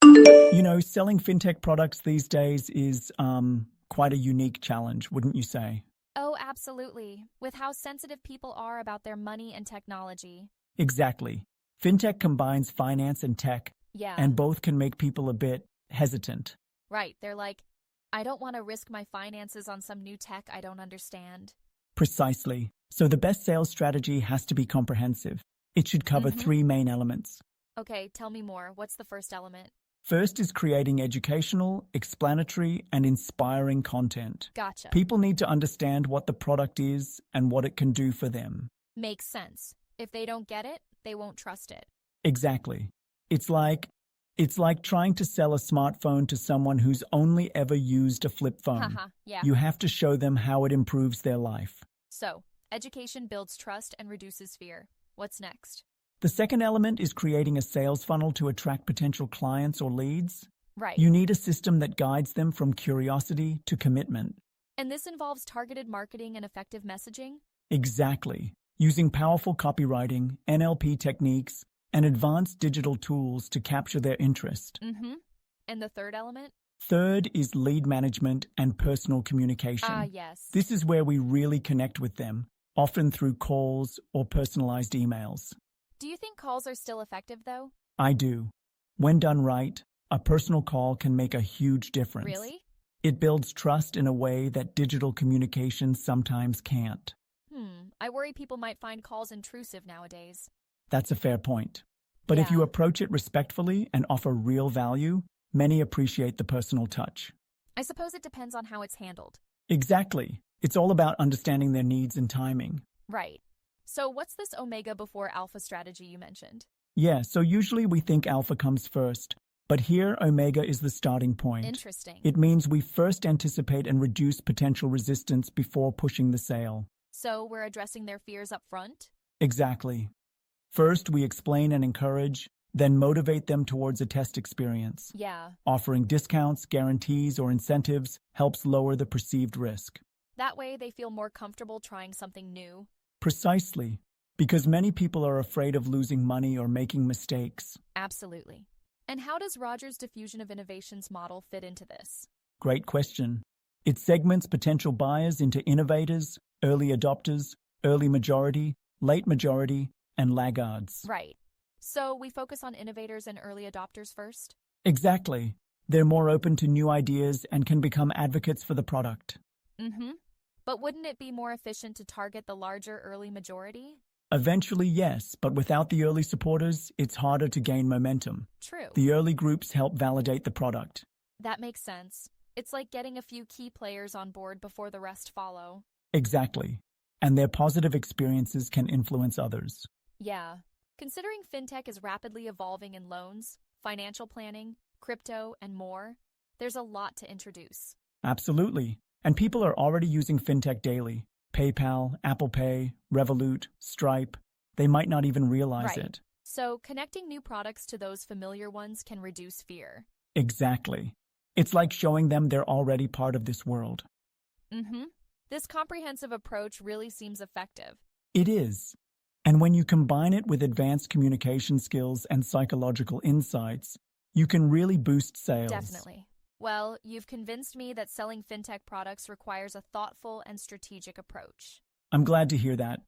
Selling fintech products these days is quite a unique challenge, wouldn't you say? Oh, absolutely. With how sensitive people are about their money and technology. Exactly. Fintech combines finance and tech, Yeah, and both can make people a bit hesitant. right. They're like, I don't want to risk my finances on some new tech I don't understand. Precisely. So the best sales strategy has to be comprehensive. It should cover Mm-hmm. three main elements. Okay, tell me more. What's the first element? First is creating educational, explanatory, and inspiring content. Gotcha. People need to understand what the product is and what it can do for them. Makes sense. If they don't get it, they won't trust it. Exactly. It's like it's like trying to sell a smartphone to someone who's only ever used a flip phone. Haha, yeah. You have to show them how it improves their life. So, education builds trust and reduces fear. What's next? The second element is creating a sales funnel to attract potential clients or leads. Right. You need a system that guides them from curiosity to commitment. And this involves targeted marketing and effective messaging? Exactly. Using powerful copywriting, NLP techniques, and advanced digital tools to capture their interest. Mm-hmm. And the third element? Third is lead management and personal communication. Ah, yes. This is where we really connect with them, often through calls or personalized emails. Do you think calls are still effective, though? I do. When done right, a personal call can make a huge difference. Really? It builds trust in a way that digital communication sometimes can't. I worry people might find calls intrusive nowadays. That's a fair point. But if you Yeah. approach it respectfully and offer real value, many appreciate the personal touch. I suppose it depends on how it's handled. Exactly. It's all about understanding their needs and timing. Right. So what's this omega before alpha strategy you mentioned? Yeah, so usually we think alpha comes first, but here omega is the starting point. Interesting. It means we first anticipate and reduce potential resistance before pushing the sale. So we're addressing their fears up front? Exactly. First, we explain and encourage, then motivate them towards a test experience. Yeah. Offering discounts, guarantees, or incentives helps lower the perceived risk. That way they feel more comfortable trying something new. Precisely, because many people are afraid of losing money or making mistakes. Absolutely. And how does Rogers' diffusion of innovations model fit into this? Great question. It segments potential buyers into innovators, early adopters, early majority, late majority, and laggards. Right. So we focus on innovators and early adopters first? Exactly. They're more open to new ideas and can become advocates for the product. Mm-hmm. But wouldn't it be more efficient to target the larger early majority? Eventually, yes, but without the early supporters, it's harder to gain momentum. True. The early groups help validate the product. That makes sense. It's like getting a few key players on board before the rest follow. Exactly. And their positive experiences can influence others. Yeah. Considering fintech is rapidly evolving in loans, financial planning, crypto, and more, there's a lot to introduce. Absolutely. And people are already using fintech daily. PayPal, Apple Pay, Revolut, Stripe. They might not even realize Right. it. So connecting new products to those familiar ones can reduce fear. Exactly. It's like showing them they're already part of this world. Mm-hmm. This comprehensive approach really seems effective. It is. And when you combine it with advanced communication skills and psychological insights, you can really boost sales. Definitely. Well, you've convinced me that selling fintech products requires a thoughtful and strategic approach. I'm glad to hear that.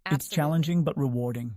It's Absolutely. challenging but rewarding.